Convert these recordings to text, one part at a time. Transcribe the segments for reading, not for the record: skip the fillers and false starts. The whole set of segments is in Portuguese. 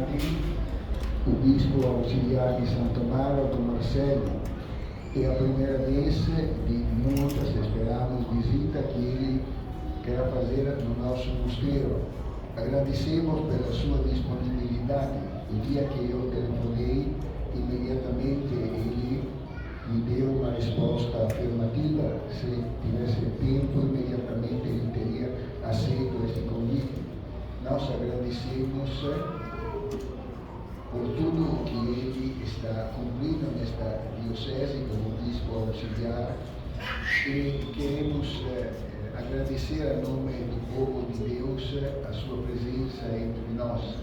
oportunidade, o bispo auxiliar de Santo Amaro, Dom Marcelo, é a primeira vez de muitas, esperamos, visita que ele quer fazer no nosso mosteiro. Agradecemos pela sua disponibilidade. O dia que eu telefonei, imediatamente ele me deu uma resposta afirmativa. Se tivesse tempo, imediatamente ele teria aceito este convite. Nós agradecemos por tudo o que ele está cumprindo nesta diocese como bispo auxiliar, e queremos agradecer a nome do povo de Deus a sua presença entre nós.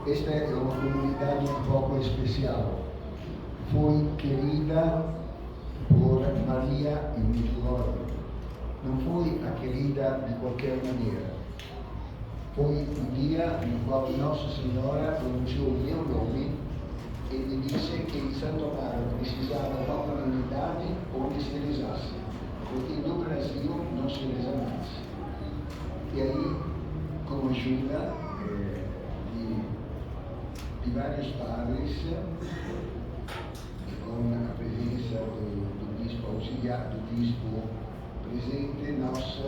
Esta é uma comunidade um pouco especial. Foi querida por Maria e Misericórdia. Não foi a querida de qualquer maneira. Foi um dia no qual Nossa Senhora pronunciou o meu nome e me disse que em Santo Amaro precisava de uma comunidade onde se rezasse, porque no Brasil não se reza mais. E aí, com a ajuda de vários padres, com a presença do bispo auxiliar, do bispo presente, nós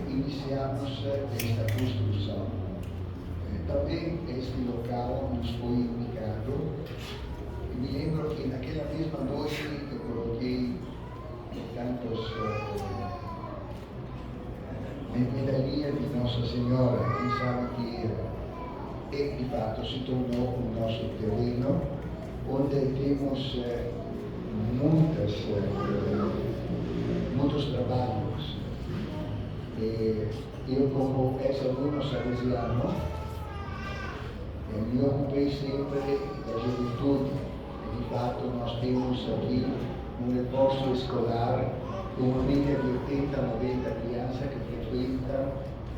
iniciamos esta construção. Também este local nos foi indicado. E me lembro que naquela mesma noite eu coloquei tantos medalhinhas de Nossa Senhora, quem sabe que era. E de fato se tornou o nosso terreno, onde temos muitos trabalhos. Eu, como ex-aluno salesiano, me ocupei sempre da juventude. De fato, nós temos aqui um reforço escolar com uma média de 80, 90 crianças que frequentam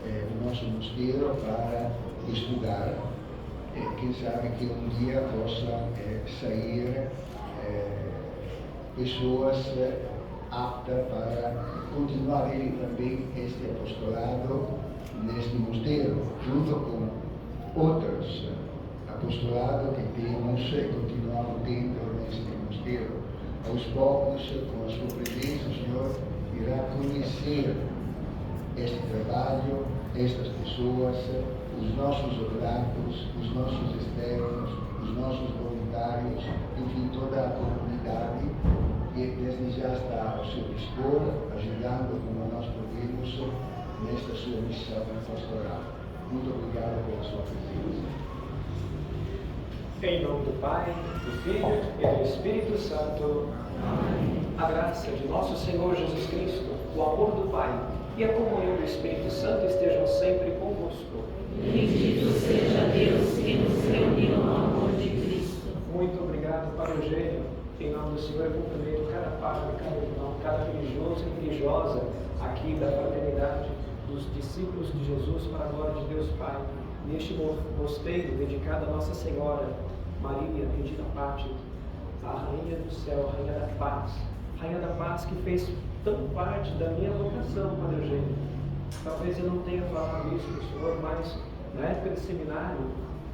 o nosso mosteiro para estudar. Quem sabe que um dia possam sair pessoas aptas para continuar ele também este apostolado neste mosteiro, junto com outros apostolados que temos e continuamos tendo neste mosteiro. Aos poucos, com a sua presença, o Senhor irá conhecer este trabalho, estas pessoas, os nossos oblatos, os nossos externos, os nossos voluntários, enfim, toda a comunidade que desde já está ao seu dispor, ajudando como nós podemos nesta sua missão pastoral. Muito obrigado pela sua presença. Em nome do Pai, do Filho e do Espírito Santo. Amém. A graça de nosso Senhor Jesus Cristo, o amor do Pai e a comunhão do Espírito Santo estejam sempre convosco. Bendito seja Deus que nos reuniu no amor de Cristo. Muito obrigado, Padre Eugênio. Em nome do Senhor, eu cumprimento cada padre, cada irmão, cada religioso e religiosa aqui da fraternidade dos discípulos de Jesus para a glória de Deus Pai. Neste mosteiro dedicado a Nossa Senhora, Maria, Regina Pátria, a Rainha do Céu, Rainha da Paz que fez tão parte da minha vocação, Padre Eugênio. Talvez eu não tenha falado isso para o senhor, mas na época do seminário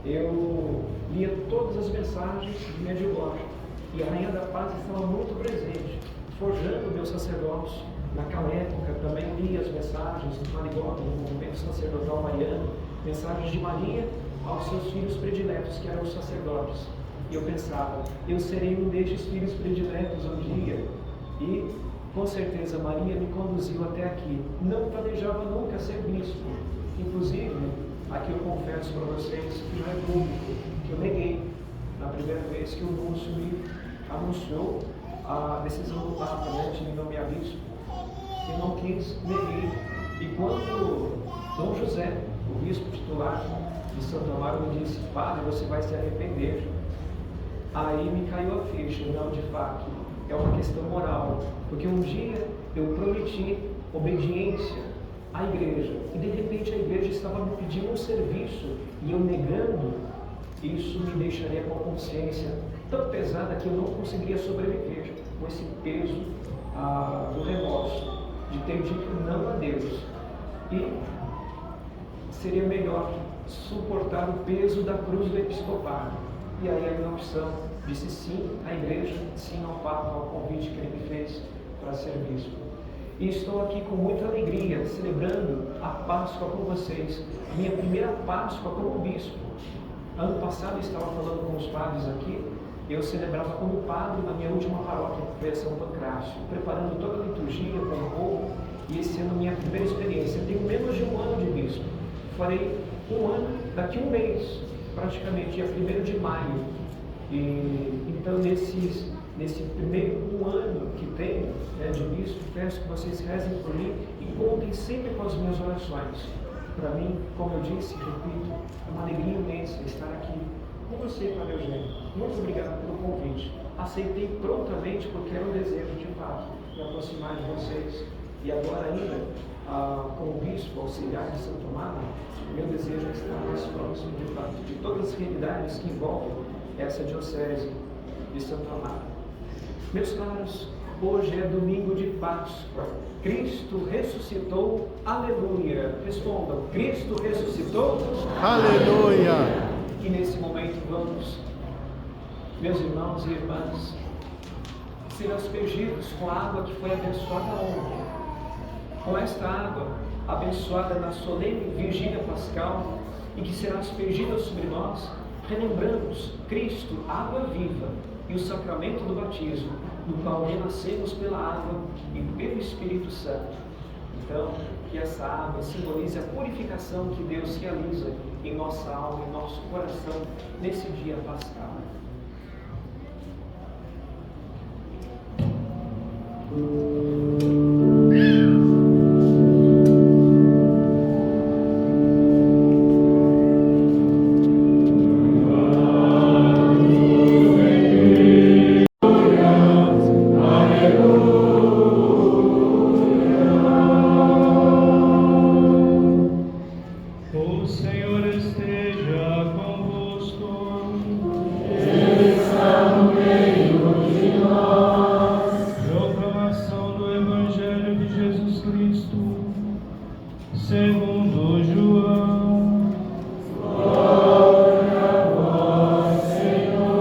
eu lia todas as mensagens de Medjugorje e a Rainha da Paz estava muito presente, forjando o meu sacerdócio. Naquela época também lia as mensagens do Marigoto, do movimento sacerdotal mariano, mensagens de Maria aos seus filhos prediletos, que eram os sacerdotes. E eu pensava, eu serei um destes filhos prediletos um dia. E com certeza Maria me conduziu até aqui. Não planejava nunca ser bispo. Inclusive, aqui eu confesso para vocês que não é público, que eu neguei na primeira vez que o Núncio me anunciou a decisão do Papa, de me nomear bispo. Eu não quis, neguei. E quando Dom José, o bispo titular de Santo Amaro, me disse, padre, você vai se arrepender. Aí me caiu a ficha, não, de fato, é uma questão moral. Porque um dia eu prometi obediência à igreja, e de repente a igreja estava me pedindo um serviço, e eu negando, isso me deixaria com a consciência tão pesada que eu não conseguiria sobreviver com esse peso do remorso, de ter dito não a Deus. E seria melhor suportar o peso da cruz do episcopado. E aí a minha opção disse sim à igreja, sim ao Papa, ao convite que ele me fez para ser bispo. E estou aqui com muita alegria, celebrando a Páscoa com vocês, a minha primeira Páscoa como bispo. Ano passado eu estava falando com os padres aqui, eu celebrava como padre na minha última paróquia, que foi a São Pancrácio, preparando toda a liturgia com o povo, e esse ano minha primeira experiência. Eu tenho menos de um ano de bispo, farei um ano daqui a um mês, praticamente, dia 1º de maio. E, então, nesse primeiro um ano que tenho de bispo, peço que vocês rezem por mim e contem sempre com as minhas orações. Para mim, como eu disse, repito, é uma alegria imensa estar aqui com você, Padre Eugênio. Muito obrigado pelo convite. Aceitei prontamente porque era um desejo de fato me aproximar de vocês. E agora ainda, como bispo auxiliar de Santo Amaro, meu desejo é estar mais próximo de fato de todas as realidades que envolvem essa diocese de Santo Amaro. Meus caros, hoje é domingo de Páscoa. Cristo ressuscitou, aleluia. Respondam, Cristo ressuscitou, Aleluia! E nesse momento vamos, meus irmãos e irmãs, ser aspergidos com a água que foi abençoada ontem. Com esta água abençoada na solene Vigília Pascal e que será aspergida sobre nós, relembramos Cristo, água viva, e o sacramento do batismo, no qual renascemos pela água e pelo Espírito Santo. Então, que essa água simbolize a purificação que Deus realiza em nossa alma, em nosso coração, nesse dia pascal. O Senhor esteja convosco. Ele está no meio de nós. Proclamação do Evangelho de Jesus Cristo, segundo João. Glória a vós, Senhor.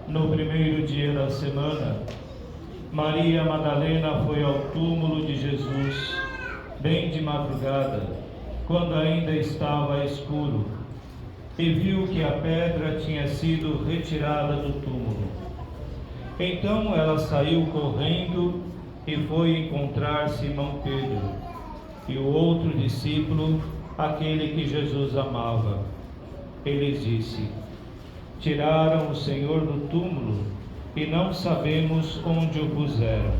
No primeiro dia da semana, Maria Madalena foi ao túmulo de Jesus, bem de madrugada, quando ainda estava escuro, e viu que a pedra tinha sido retirada do túmulo. Então ela saiu correndo e foi encontrar Simão Pedro e o outro discípulo, aquele que Jesus amava. Ele disse: tiraram o Senhor do túmulo e não sabemos onde o puseram.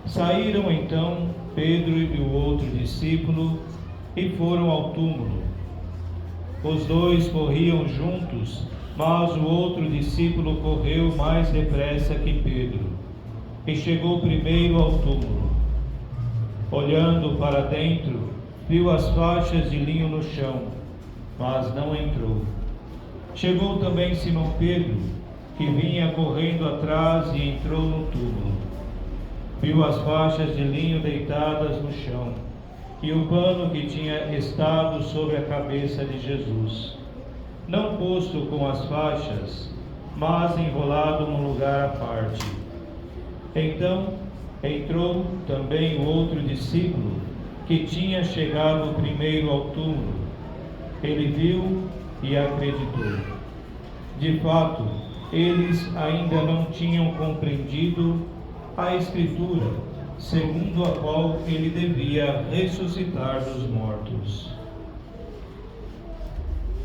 Saíram então Pedro e o outro discípulo e foram ao túmulo. Os dois corriam juntos, mas o outro discípulo correu mais depressa que Pedro e chegou primeiro ao túmulo. Olhando para dentro, viu as faixas de linho no chão, mas não entrou. Chegou também Simão Pedro, que vinha correndo atrás e entrou no túmulo. Viu as faixas de linho deitadas no chão e o pano que tinha estado sobre a cabeça de Jesus, não posto com as faixas, mas enrolado num lugar à parte. Então entrou também o outro discípulo, que tinha chegado primeiro ao túmulo. Ele viu e acreditou. De fato, eles ainda não tinham compreendido a Escritura, segundo a qual ele devia ressuscitar dos mortos.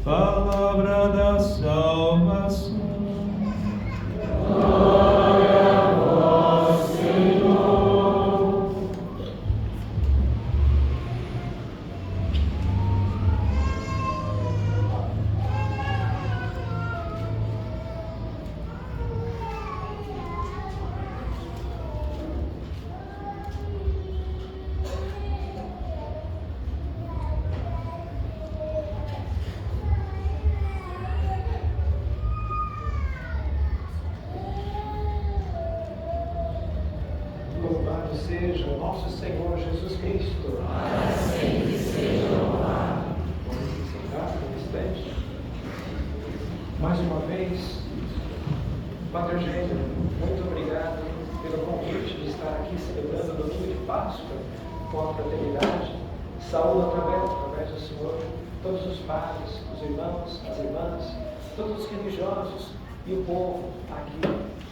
Palavra da salvação. Glória a vós, Senhor. nosso Senhor Jesus Cristo. Para sempre seja louvado. Mais uma vez, Padre Eugênio, muito obrigado pelo convite de estar aqui celebrando o domingo de Páscoa com a fraternidade. Saúdo através do Senhor todos os padres, os irmãos, as irmãs, todos os religiosos e o povo aqui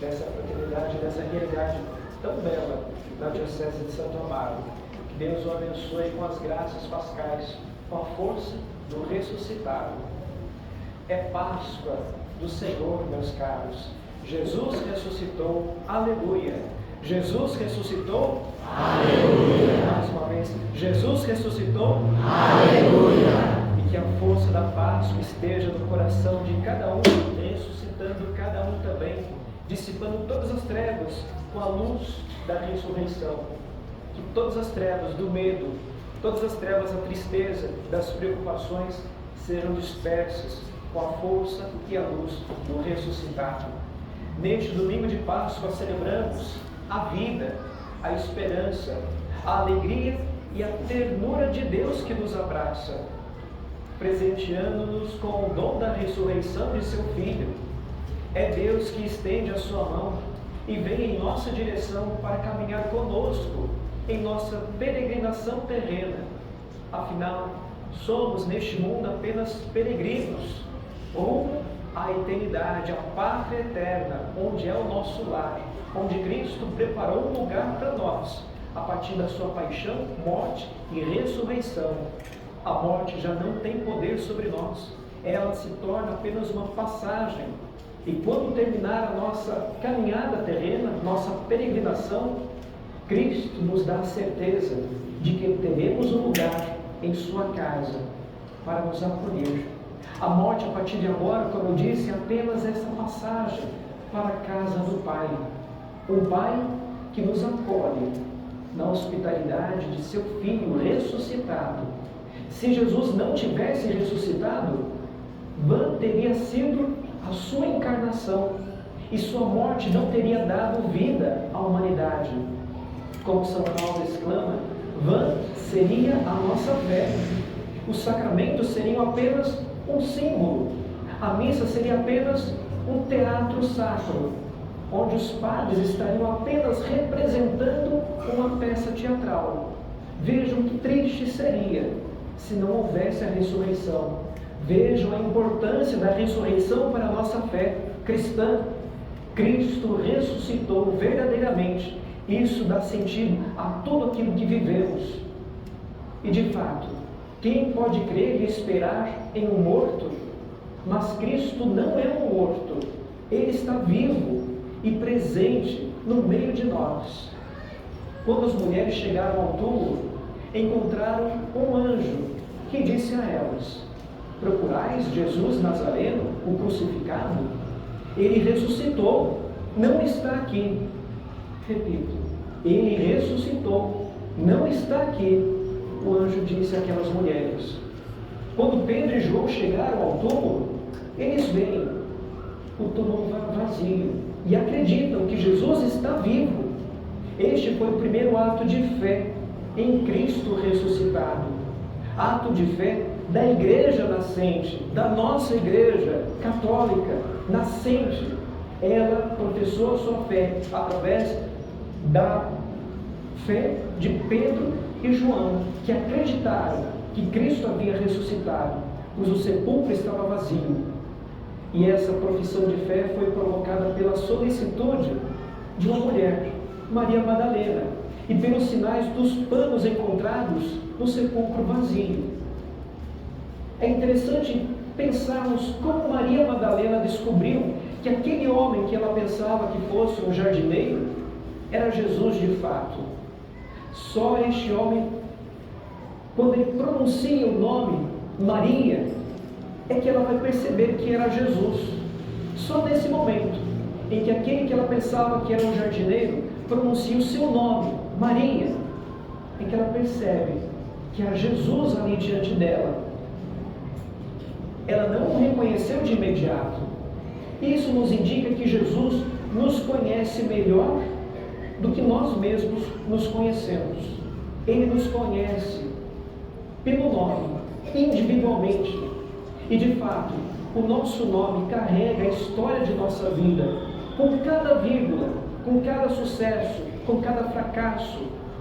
dessa fraternidade, dessa realidade tão bela da Diocese de Santo Amaro. Que Deus o abençoe com as graças pascais, com a força do ressuscitado. É Páscoa do Senhor, meus caros. Jesus ressuscitou, aleluia. Jesus ressuscitou, aleluia. Mais uma vez, Jesus ressuscitou, aleluia. E que a força da Páscoa esteja no coração de cada um, ressuscitando cada um também, dissipando todas as trevas com a luz da ressurreição. Que todas as trevas do medo, todas as trevas da tristeza, das preocupações sejam dispersas com a força e a luz do ressuscitado. Neste domingo de Páscoa celebramos a vida, a esperança, a alegria e a ternura de Deus que nos abraça, presenteando-nos com o dom da ressurreição de seu Filho. É Deus que estende a sua mão e vem em nossa direção para caminhar conosco em nossa peregrinação terrena. Afinal, somos neste mundo apenas peregrinos, rumo à eternidade, à pátria eterna, onde é o nosso lar, onde Cristo preparou um lugar para nós, a partir da sua paixão, morte e ressurreição. A morte já não tem poder sobre nós, ela se torna apenas uma passagem. E quando terminar a nossa caminhada terrena, nossa peregrinação, Cristo nos dá a certeza de que teremos um lugar em sua casa para nos acolher. A morte, a partir de agora, como eu disse, é apenas essa passagem para a casa do Pai. Um Pai que nos acolhe na hospitalidade de seu Filho ressuscitado. Se Jesus não tivesse ressuscitado, vã teria sido a sua encarnação e sua morte não teria dado vida à humanidade. Como São Paulo exclama, vã seria a nossa fé. Os sacramentos seriam apenas um símbolo. A missa seria apenas um teatro sacro, onde os padres estariam apenas representando uma peça teatral. Vejam que triste seria se não houvesse a ressurreição. Vejam a importância da ressurreição para a nossa fé cristã. Cristo ressuscitou verdadeiramente. Isso dá sentido a tudo aquilo que vivemos. E de fato, quem pode crer e esperar em um morto? Mas Cristo não é um morto. Ele está vivo e presente no meio de nós. Quando as mulheres chegaram ao túmulo, encontraram um anjo que disse a elas: procurais Jesus Nazareno, o crucificado? Ele ressuscitou, não está aqui. Repito, ele ressuscitou, não está aqui. O anjo disse àquelas mulheres. Quando Pedro e João chegaram ao túmulo, eles veem o túmulo vazio e acreditam que Jesus está vivo. Este foi o primeiro ato de fé em Cristo ressuscitado. Ato de fé da igreja nascente, da nossa igreja católica nascente. Ela professou a sua fé através da fé de Pedro e João, que acreditaram que Cristo havia ressuscitado, pois o sepulcro estava vazio. E essa profissão de fé foi provocada pela solicitude de uma mulher, Maria Madalena, e pelos sinais dos panos encontrados no sepulcro vazio. É interessante pensarmos como Maria Madalena descobriu que aquele homem que ela pensava que fosse um jardineiro era Jesus de fato. Só este homem, quando ele pronuncia o nome Maria, é que ela vai perceber que era Jesus. Só nesse momento em que aquele que ela pensava que era um jardineiro pronuncia o seu nome, Maria, é que ela percebe que era Jesus ali diante dela. Ela não o reconheceu de imediato. Isso nos indica que Jesus nos conhece melhor do que nós mesmos nos conhecemos. Ele nos conhece pelo nome, individualmente. E de fato, o nosso nome carrega a história de nossa vida, com cada vírgula, com cada sucesso, com cada fracasso,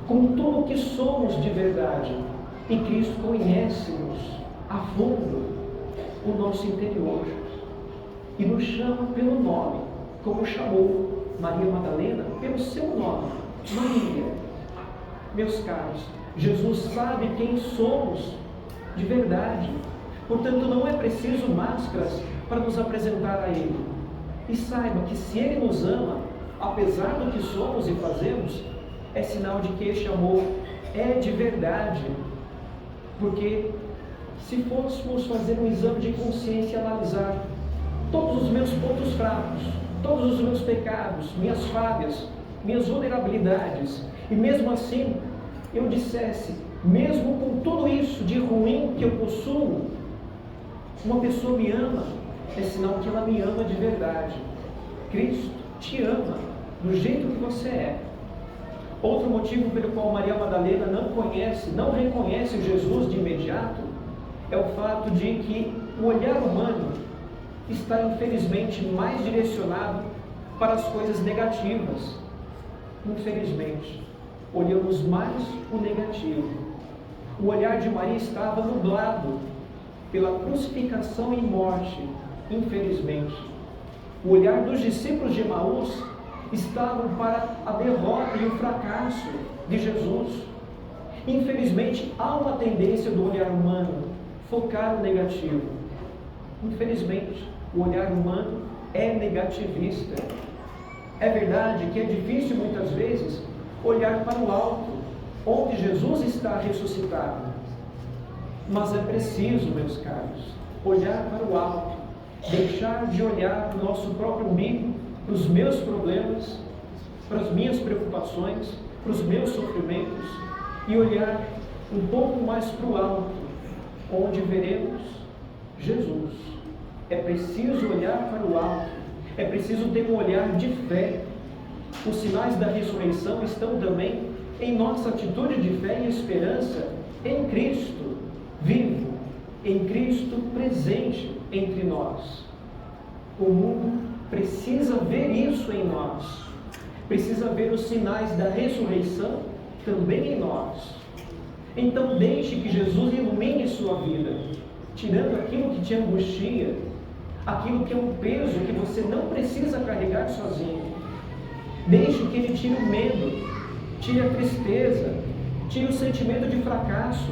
com tudo o que somos de verdade. E Cristo conhece-nos a fundo, o nosso interior, e nos chama pelo nome, como chamou Maria Madalena pelo seu nome, Maria. Meus caros, Jesus sabe quem somos de verdade. Portanto, não é preciso máscaras para nos apresentar a Ele. E saiba que se Ele nos ama, apesar do que somos e fazemos, é sinal de que este amor é de verdade. Porque se fôssemos fazer um exame de consciência e analisar todos os meus pontos fracos, todos os meus pecados, minhas falhas, minhas vulnerabilidades, e mesmo assim eu dissesse, mesmo com tudo isso de ruim que eu possuo, uma pessoa me ama, é sinal que ela me ama de verdade. Cristo te ama do jeito que você é. Outro motivo pelo qual Maria Madalena não reconhece Jesus de imediato, é o fato de que o olhar humano está infelizmente mais direcionado para as coisas negativas. Infelizmente, olhamos mais o negativo. O olhar de Maria estava nublado pela crucificação e morte, infelizmente. O olhar dos discípulos de Emaús estavam para a derrota e o fracasso de Jesus. Infelizmente, há uma tendência do olhar humano focar no negativo. Infelizmente, o olhar humano é negativista. É verdade que é difícil muitas vezes olhar para o alto, onde Jesus está ressuscitado. Mas é preciso, meus caros, olhar para o alto, deixar de olhar para o nosso próprio umbigo, para os meus problemas, para as minhas preocupações, para os meus sofrimentos, e olhar um pouco mais para o alto, onde veremos Jesus. É preciso olhar para o alto, é preciso ter um olhar de fé. Os sinais da ressurreição estão também em nossa atitude de fé e esperança em Cristo vivo, em Cristo presente entre nós. O mundo precisa ver isso em nós, precisa ver os sinais da ressurreição também em nós. Então deixe que Jesus ilumine sua vida, tirando aquilo que te angustia, aquilo que é um peso que você não precisa carregar sozinho. Deixe que Ele tire o medo, tire a tristeza, tire o sentimento de fracasso,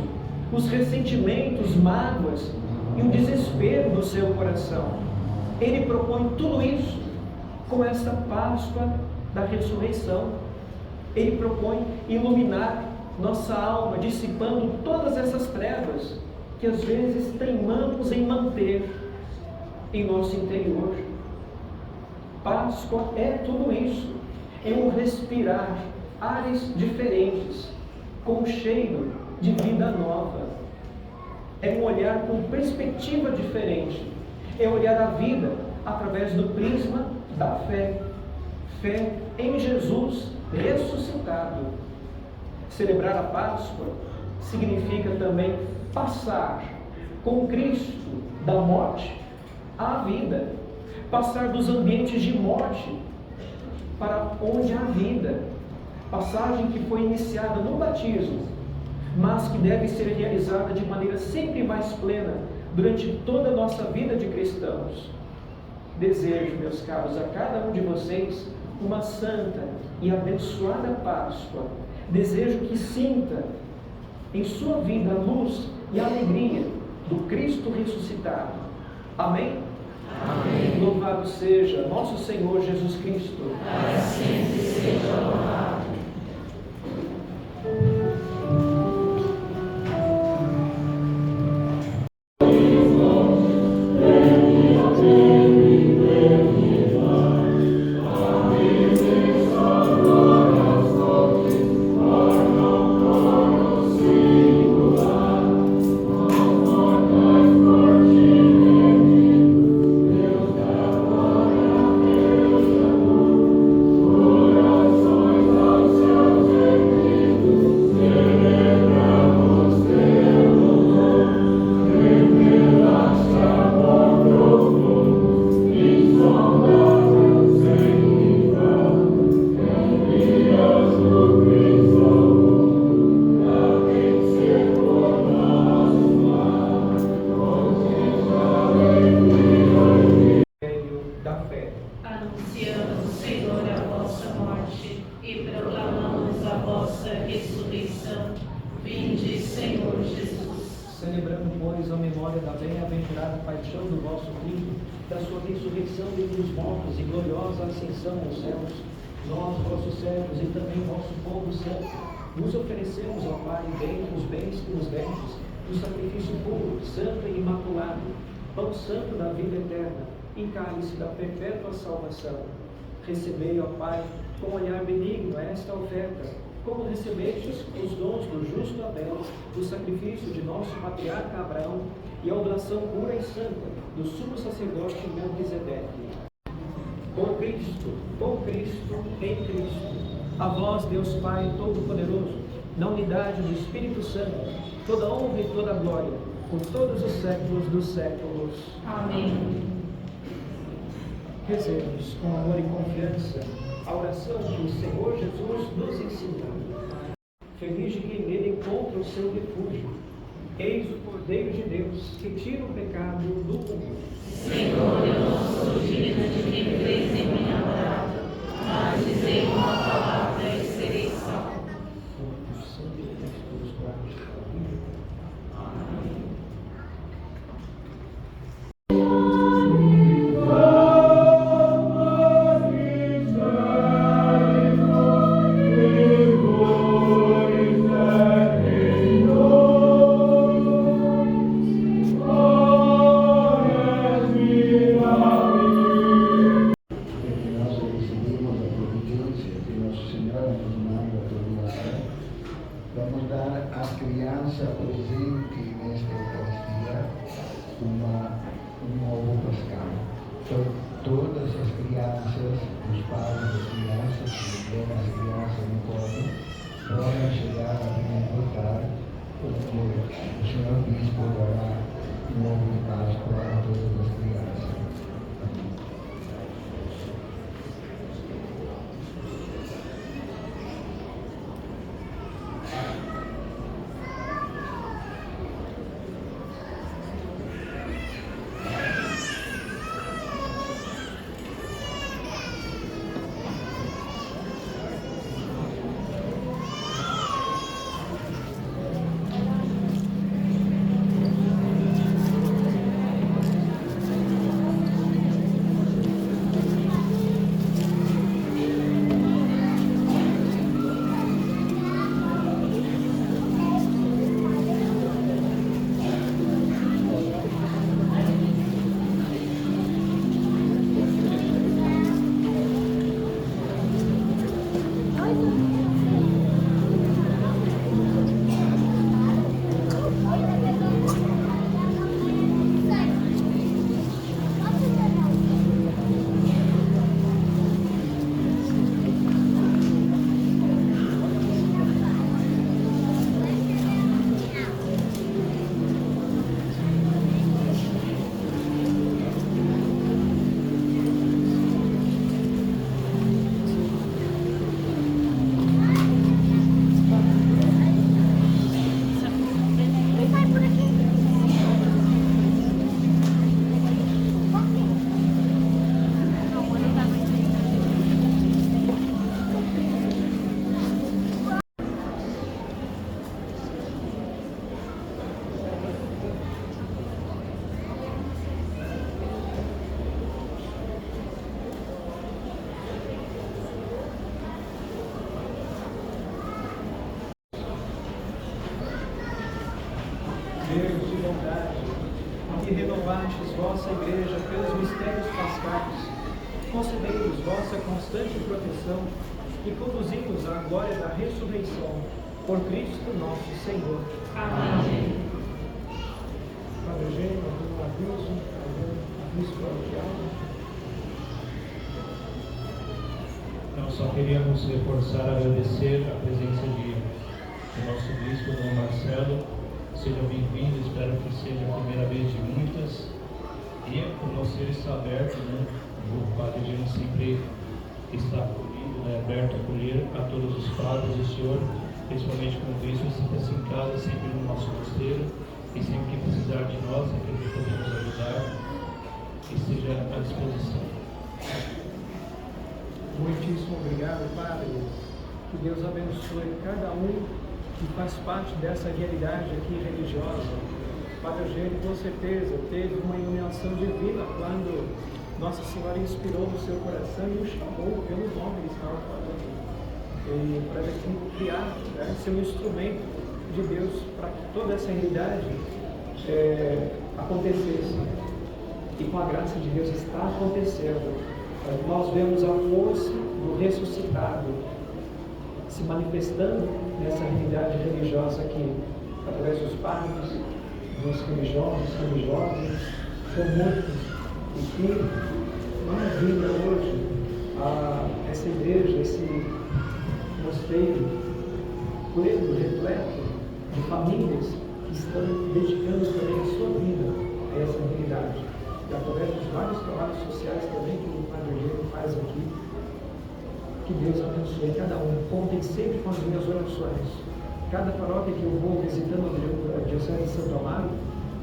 os ressentimentos, mágoas e o desespero do seu coração. Ele propõe tudo isso com esta Páscoa da ressurreição. Ele propõe iluminar nossa alma, dissipando todas essas trevas que às vezes teimamos em manter em nosso interior. Páscoa é tudo isso, é um respirar ares diferentes, com um cheiro de vida nova. É um olhar com perspectiva diferente, é olhar a vida através do prisma da fé. Fé em Jesus ressuscitado. Celebrar a Páscoa significa também passar com Cristo da morte à vida, passar dos ambientes de morte para onde há vida, passagem que foi iniciada no batismo, mas que deve ser realizada de maneira sempre mais plena durante toda a nossa vida de cristãos. Desejo, meus caros, a cada um de vocês uma santa e abençoada Páscoa. Desejo que sinta em sua vida a luz e a alegria do Cristo ressuscitado. Amém? Amém. Louvado seja nosso Senhor Jesus Cristo. Para sempre seja louvado. Corações pois, a memória da bem-aventurada paixão do vosso Filho, da sua ressurreição dentre os mortos e gloriosa ascensão aos céus, nós, vossos servos e também vosso povo santo, vos oferecemos, ó Pai, dentre os bens que nos destes, o sacrifício puro, santo e imaculado, pão santo da vida eterna, e cálice da perpétua salvação. Recebei, ó Pai, com olhar benigno esta oferta, como recebestes os dons do justo Abel, o sacrifício de nosso patriarca Abraão e a oblação pura e santa do sumo sacerdote Melquisedeque. Com Cristo, em Cristo, a vós, Deus Pai Todo-Poderoso, na unidade do Espírito Santo, toda honra e toda glória, por todos os séculos dos séculos. Amém. Rezemos com amor e confiança a oração que o Senhor Jesus nos ensinou. Feliz de quem nele encontra o seu refúgio. Eis o Cordeiro de Deus que tira o pecado do mundo. Senhor, eu não sou digna de que entreis em minha morada, mas dizei uma palavra e serei salvo. O Santo Cristo nos guarde da vida. Amém. Vamos dar à criança presente nesta Eucaristia um ovo pascal. Então, todas as crianças, os pais das crianças, que levam as crianças no colo, podem chegar a perguntar porque o Senhor Bispo dará um ovo de Páscoa a todas as crianças. Deus de bondade, que renovastes vossa igreja pelos mistérios pascais, concedei-nos vossa constante proteção e conduzi-nos à glória da ressurreição, por Cristo nosso Senhor. Amém. Padre Eugênio, algum aviso paroquial? Nós só queríamos reforçar, agradecer a presença do nosso bispo, Dom Marcelo. Seja bem-vindo, espero que seja a primeira vez de muitas. E o mosteiro está aberto, né? O Padre Eugênio sempre está acolhido, né? Aberto a acolher a todos os padres. O senhor, principalmente como bispo, sinta-se em casa, sempre no nosso mosteiro. E sempre que precisar de nós, sempre que podemos ajudar, esteja à disposição. Muitíssimo obrigado, Padre. Que Deus abençoe cada um que faz parte dessa realidade aqui religiosa. Padre Eugênio, com certeza, teve uma iluminação divina quando Nossa Senhora inspirou no seu coração e o chamou pelo nome que estava falando. E para criar, ser um instrumento de Deus para que toda essa realidade acontecesse. E com a graça de Deus está acontecendo. Nós vemos a força do ressuscitado se manifestando nessa realidade religiosa aqui, através dos padres, dos religiosos, religiosas, são muitos. E que maravilha hoje essa igreja, esse mosteiro pleno, repleto de famílias que estão dedicando também a sua vida a essa realidade. E através dos vários trabalhos sociais também que o Padre Eugênio faz aqui, que Deus abençoe cada um. Contem sempre com as minhas orações. Cada paróquia que eu vou visitando a Diocese de Santo Amaro,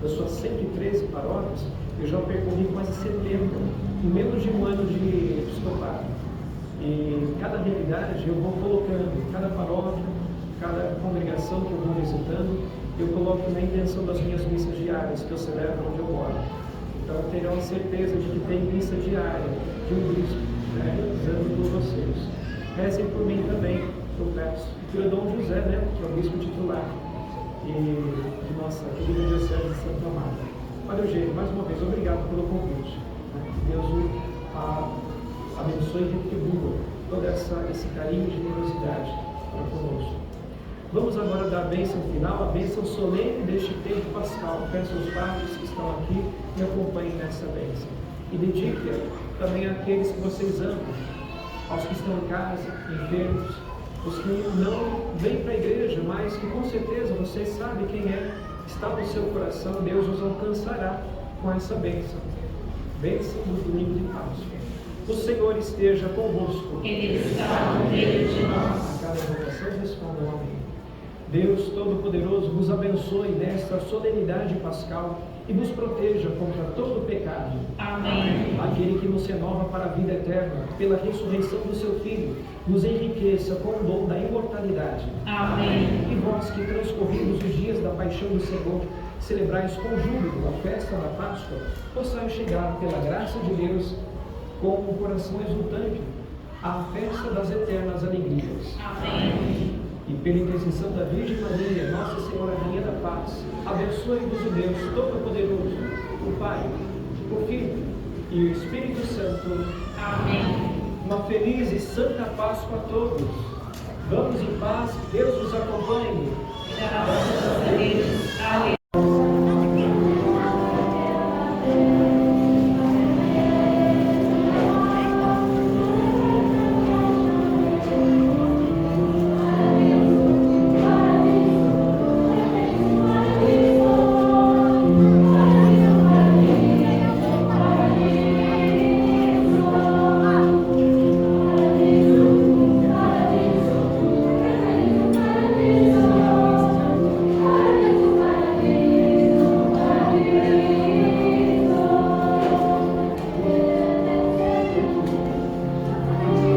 das suas 113 paróquias, eu já percorri quase 70, em menos de um ano de episcopado. E cada realidade eu vou colocando, cada paróquia, cada congregação que eu vou visitando, eu coloco na intenção das minhas missas diárias que eu celebro onde eu moro. Então terão a certeza de que tem missa diária de um bispo, rezando por vocês. Rezem por mim também, eu peço. E pelo Dom José, que é o bispo titular de nossa querida Diocese de Santo Amaro. Padre Eugênio, mais uma vez, obrigado pelo convite. Que Deus o abençoe e retribua todo esse carinho e generosidade para conosco. Vamos agora dar a bênção final, a bênção solene deste tempo pascal. Peço aos padres que estão aqui me acompanhem nessa bênção. E dedique-a também àqueles que vocês amam, aos que estão em casa, enfermos, os que não vêm para a igreja, mas que com certeza vocês sabem quem está no seu coração. Deus os alcançará com essa bênção. Bênção do domingo de Páscoa. O Senhor esteja convosco. Ele está no meio de nós. A cada oração respondam amém. Deus Todo-Poderoso vos abençoe nesta solenidade pascal e vos proteja contra todo pecado. Amém. Aquele que nos renova para a vida eterna, pela ressurreição do seu Filho, nos enriqueça com o dom da imortalidade. Amém. E vós que transcorridos os dias da paixão do Senhor, celebrais com júbilo a festa da Páscoa, possais chegar pela graça de Deus com o coração exultante à festa das eternas alegrias. Amém. E pela intercessão da Virgem Maria, Nossa Senhora Rainha da Paz, abençoe-vos o Deus Todo-Poderoso, o Pai, o Filho e o Espírito Santo. Amém. Uma feliz e santa Páscoa a todos. Vamos em paz, Deus os acompanhe.